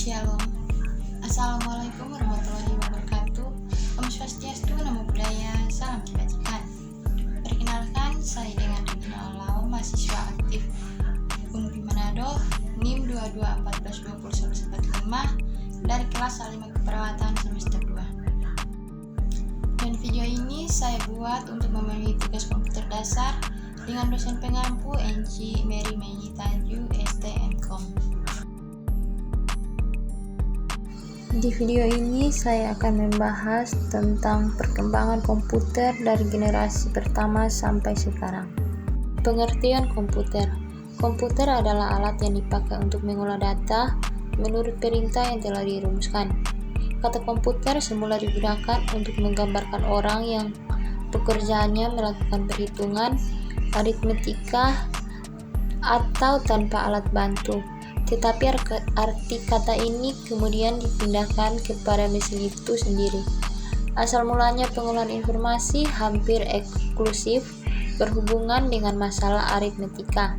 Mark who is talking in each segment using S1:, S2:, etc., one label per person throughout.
S1: Shalom. Assalamualaikum warahmatullahi wabarakatuh. Om Swastiastu, Namo Buddhaya, salam kebajikan. Perkenalkan, saya dengan Lau, mahasiswa aktif Unpi Manado, NIM 22142115 dari kelas A5 Keperawatan semester 2. Dan video ini saya buat untuk memenuhi tugas komputer dasar dengan dosen pengampu NC Mary Mayitaju STMkom. Di video ini saya akan membahas tentang perkembangan komputer dari generasi pertama sampai sekarang. Pengertian komputer. Komputer adalah alat yang dipakai untuk mengolah data menurut perintah yang telah dirumuskan. Kata komputer semula digunakan untuk menggambarkan orang yang pekerjaannya melakukan perhitungan, aritmetika, atau tanpa alat bantu. Tetapi arti kata ini kemudian dipindahkan kepada mesin itu sendiri. Asal mulanya pengolahan informasi hampir eksklusif berhubungan dengan masalah aritmetika.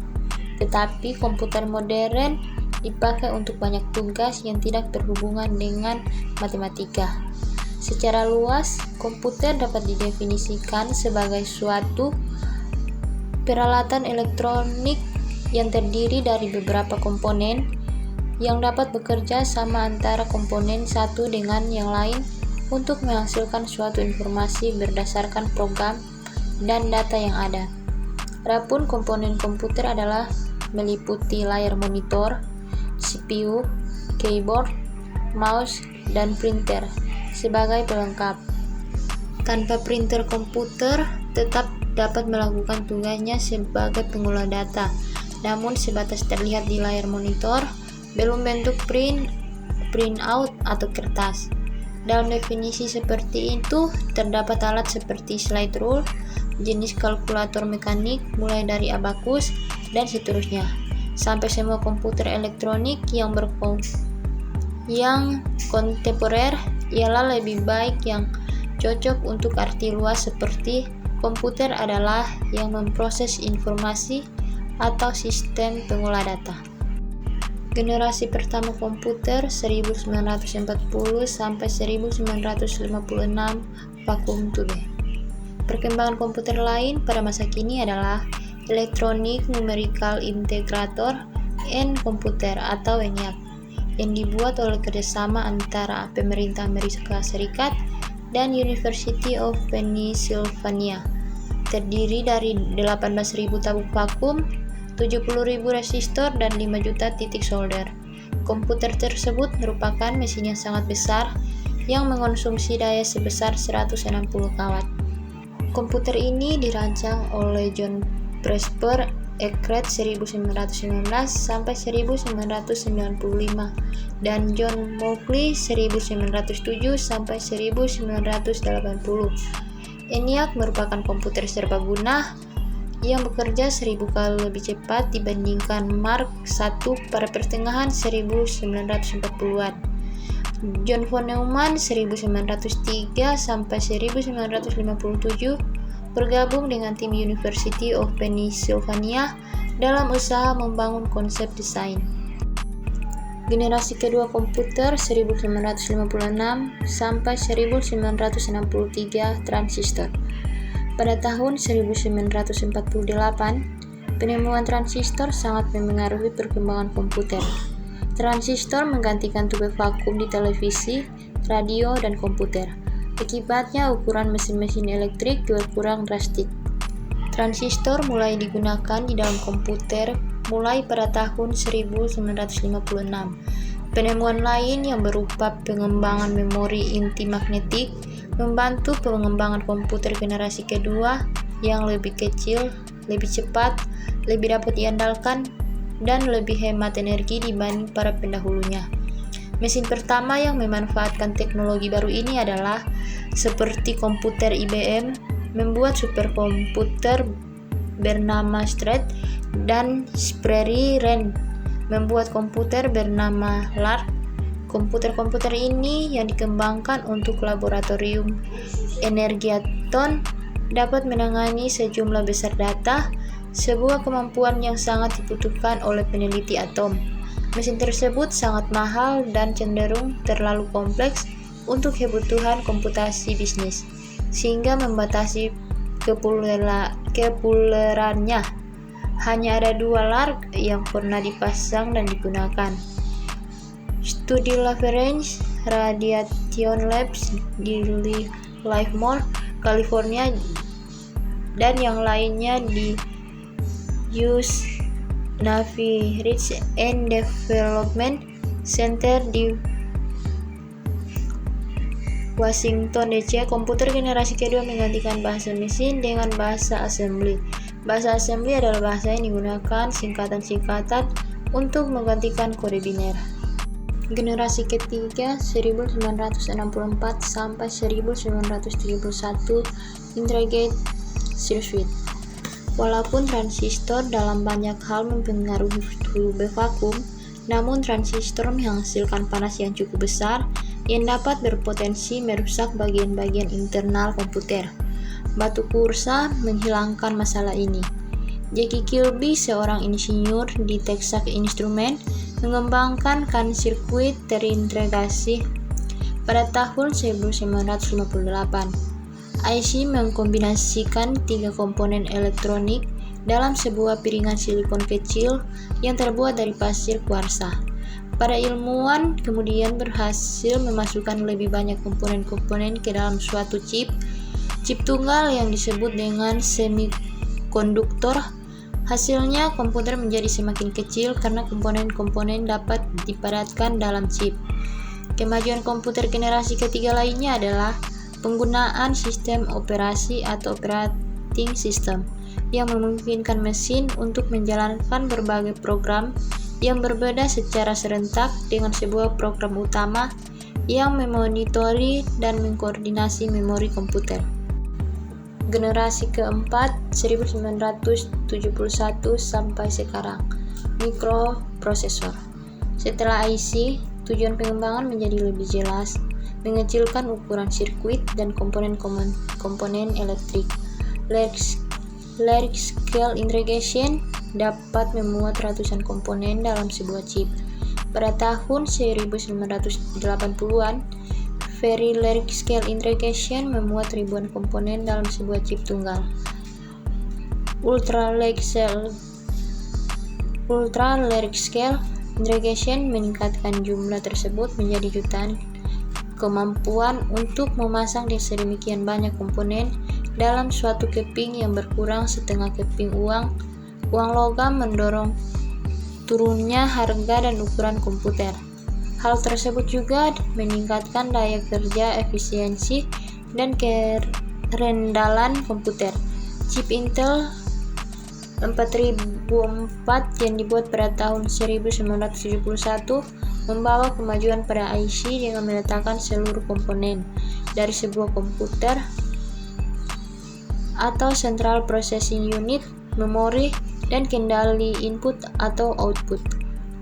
S1: Tetapi komputer modern dipakai untuk banyak tugas yang tidak berhubungan dengan matematika. Secara luas, komputer dapat didefinisikan sebagai suatu peralatan elektronik yang terdiri dari beberapa komponen yang dapat bekerja sama antara komponen satu dengan yang lain untuk menghasilkan suatu informasi berdasarkan program dan data yang ada. Adapun komponen komputer adalah meliputi layar monitor, CPU, keyboard, mouse, dan printer sebagai pelengkap. Tanpa printer, komputer tetap dapat melakukan tugasnya sebagai pengolah data, namun sebatas terlihat di layar monitor, belum bentuk print out atau kertas. Dalam definisi seperti itu, terdapat alat seperti slide rule, jenis kalkulator mekanik mulai dari abacus dan seterusnya, sampai semua komputer elektronik yang kontemporer ialah lebih baik yang cocok untuk arti luas seperti komputer adalah yang memproses informasi atau sistem pengolah data. Generasi pertama komputer 1940 sampai 1956 vakum tube. Perkembangan komputer lain pada masa kini adalah Electronic Numerical Integrator and Computer atau ENIAC yang dibuat oleh kerjasama antara pemerintah Amerika Serikat dan University of Pennsylvania. Terdiri dari 18.000 tabung vakum, 70.000 resistor, dan 5 juta titik solder. Komputer tersebut merupakan mesin yang sangat besar yang mengonsumsi daya sebesar 160 kW. Komputer ini dirancang oleh John Presper Eckert 1919 sampai 1995 dan John Mauchly 1907 sampai 1980. ENIAC merupakan komputer serbaguna yang bekerja 1000 kali lebih cepat dibandingkan Mark I pada pertengahan 1940-an. John von Neumann 1903 sampai 1957 bergabung dengan tim University of Pennsylvania dalam usaha membangun konsep desain. Generasi kedua komputer 1956 sampai 1963 transistor. Pada tahun 1948, penemuan transistor sangat memengaruhi perkembangan komputer. Transistor menggantikan tube vakum di televisi, radio, dan komputer. Akibatnya ukuran mesin-mesin elektrik berkurang drastis. Transistor mulai digunakan di dalam komputer mulai pada tahun 1956. Penemuan lain yang berupa pengembangan memori inti magnetik membantu pengembangan komputer generasi kedua yang lebih kecil, lebih cepat, lebih dapat diandalkan, dan lebih hemat energi dibanding para pendahulunya. Mesin pertama yang memanfaatkan teknologi baru ini adalah seperti komputer IBM membuat superkomputer bernama Street dan Sperry Rand membuat komputer bernama LARP. Komputer-komputer ini yang dikembangkan untuk laboratorium energi atom dapat menangani sejumlah besar data, sebuah kemampuan yang sangat dibutuhkan oleh peneliti atom. Mesin tersebut sangat mahal dan cenderung terlalu kompleks untuk kebutuhan komputasi bisnis, sehingga membatasi kepopulerannya. Hanya ada 2 LARC yang pernah dipasang dan digunakan. Studi Lagrange Radiation Labs di Livermore, California, dan yang lainnya di US Navy Research and Development Center di Washington DC. Komputer generasi kedua menggantikan bahasa mesin dengan bahasa assembly. Bahasa assembly adalah bahasa yang digunakan singkatan-singkatan untuk menggantikan kode biner. Generasi ketiga 1964 sampai 1971 Integrated Circuit. Walaupun transistor dalam banyak hal mempengaruhi suhu vakum, namun transistor menghasilkan panas yang cukup besar yang dapat berpotensi merusak bagian-bagian internal komputer. Batu kursa menghilangkan masalah ini. Jackie Kilby, seorang insinyur di Texas Instruments, mengembangkan sirkuit terintegrasi pada tahun 1958. IC mengkombinasikan 3 komponen elektronik dalam sebuah piringan silikon kecil yang terbuat dari pasir kuarsa. Para ilmuwan kemudian berhasil memasukkan lebih banyak komponen-komponen ke dalam suatu chip tunggal yang disebut dengan semikonduktor. Hasilnya, komputer menjadi semakin kecil karena komponen-komponen dapat dipadatkan dalam chip. Kemajuan komputer generasi ketiga lainnya adalah penggunaan sistem operasi atau operating system yang memungkinkan mesin untuk menjalankan berbagai program yang berbeda secara serentak dengan sebuah program utama yang memonitori dan mengkoordinasi memori komputer. Generasi keempat 1971 sampai sekarang, mikroprosesor. Setelah IC, tujuan pengembangan menjadi lebih jelas, mengecilkan ukuran sirkuit dan komponen elektrik. Large scale integration dapat memuat ratusan komponen dalam sebuah chip. Pada tahun 1980-an, Very Large Scale Integration memuat ribuan komponen dalam sebuah chip tunggal. Ultra Large Scale Integration meningkatkan jumlah tersebut menjadi jutaan. Kemampuan untuk memasang sedemikian banyak komponen dalam suatu keping yang berkurang setengah keping uang logam mendorong turunnya harga dan ukuran komputer. Hal tersebut juga meningkatkan daya kerja, efisiensi, dan kerendalan komputer. Chip Intel 4004 yang dibuat pada tahun 1971 membawa kemajuan pada IC dengan meletakkan seluruh komponen dari sebuah komputer atau Central Processing Unit, memori, dan kendali input atau output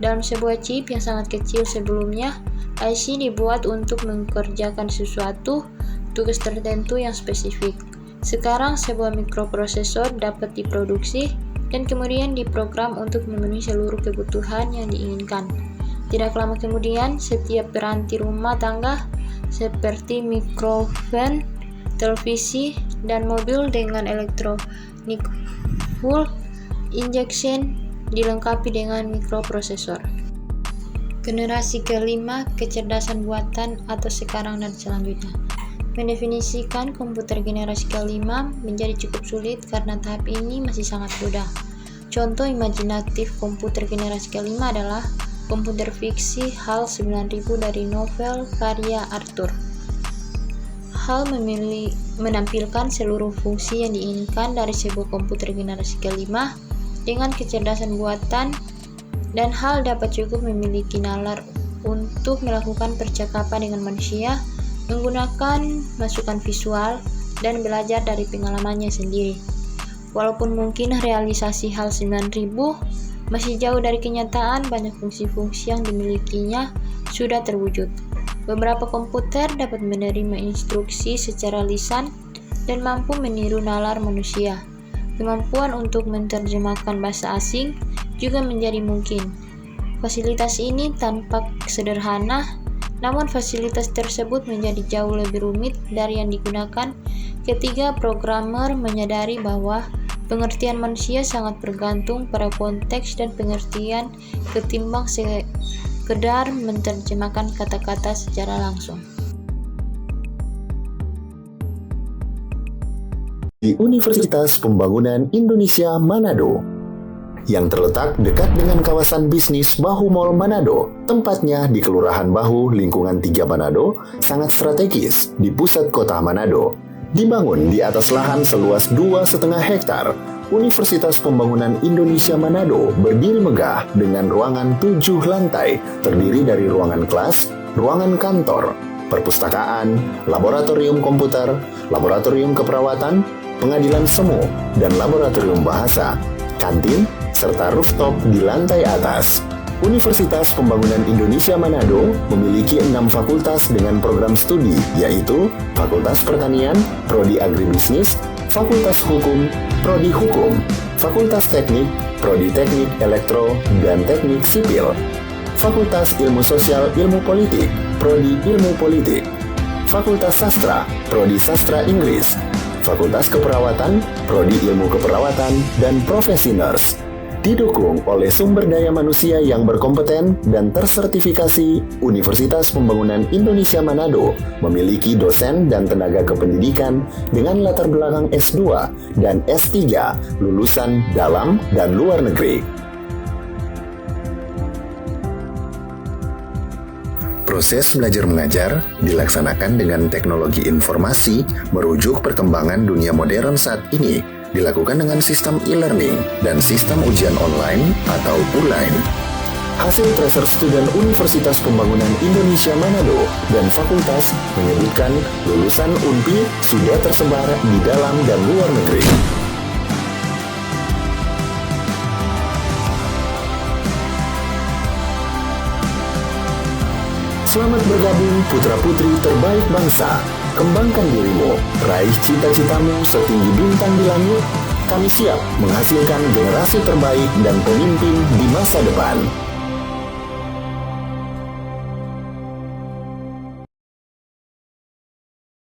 S1: dalam sebuah chip yang sangat kecil. Sebelumnya, IC dibuat untuk mengerjakan sesuatu tugas tertentu yang spesifik. Sekarang, sebuah mikroprosesor dapat diproduksi dan kemudian diprogram untuk memenuhi seluruh kebutuhan yang diinginkan. Tidak lama kemudian, setiap piranti rumah tangga seperti mikrofon, televisi, dan mobil dengan elektronik full injection dilengkapi dengan mikroprosesor. Generasi kelima, kecerdasan buatan atau sekarang dan selanjutnya. Mendefinisikan komputer generasi kelima menjadi cukup sulit karena tahap ini masih sangat mudah. Contoh imajinatif komputer generasi kelima adalah komputer fiksi HAL 9000 dari novel karya Arthur. HAL menampilkan seluruh fungsi yang diinginkan dari sebuah komputer generasi kelima dengan kecerdasan buatan, dan HAL dapat cukup memiliki nalar untuk melakukan percakapan dengan manusia, menggunakan masukan visual, dan belajar dari pengalamannya sendiri. Walaupun mungkin realisasi HAL 9000 masih jauh dari kenyataan, banyak fungsi-fungsi yang dimilikinya sudah terwujud. Beberapa komputer dapat menerima instruksi secara lisan dan mampu meniru nalar manusia. Kemampuan untuk menerjemahkan bahasa asing juga menjadi mungkin. Fasilitas ini tampak sederhana, namun fasilitas tersebut menjadi jauh lebih rumit dari yang digunakan ketika programmer menyadari bahwa pengertian manusia sangat bergantung pada konteks dan pengertian ketimbang sekedar menerjemahkan kata-kata secara langsung.
S2: Di Universitas Pembangunan Indonesia Manado, yang terletak dekat dengan kawasan bisnis Bahu Mall Manado. Tempatnya di Kelurahan Bahu, Lingkungan 3 Manado, sangat strategis di pusat kota Manado. Dibangun di atas lahan seluas 2,5 hektar, Universitas Pembangunan Indonesia Manado berdiri megah dengan ruangan 7 lantai, terdiri dari ruangan kelas, ruangan kantor, perpustakaan, laboratorium komputer, laboratorium keperawatan, pengadilan semu, dan laboratorium bahasa, kantin, serta rooftop di lantai atas. Universitas Pembangunan Indonesia Manado memiliki 6 fakultas dengan program studi, yaitu Fakultas Pertanian, Prodi Agribisnis, Fakultas Hukum, Prodi Hukum, Fakultas Teknik, Prodi Teknik Elektro dan Teknik Sipil, Fakultas Ilmu Sosial Ilmu Politik, Prodi Ilmu Politik, Fakultas Sastra, Prodi Sastra Inggris, Fakultas Keperawatan, Prodi Ilmu Keperawatan, dan Profesi Nurse. Didukung oleh sumber daya manusia yang berkompeten dan tersertifikasi, Universitas Pembangunan Indonesia Manado memiliki dosen dan tenaga kependidikan dengan latar belakang S2 dan S3 lulusan dalam dan luar negeri. Proses belajar mengajar dilaksanakan dengan teknologi informasi merujuk perkembangan dunia modern saat ini, dilakukan dengan sistem e-learning dan sistem ujian online atau ULAIN. Hasil tracer student Universitas Pembangunan Indonesia Manado dan fakultas menyebutkan lulusan UNPI sudah tersebar di dalam dan luar negeri. Selamat bergabung putra-putri terbaik bangsa. Kembangkan dirimu, raih cita-citamu setinggi bintang di langit. Kami siap menghasilkan generasi terbaik dan pemimpin di masa depan.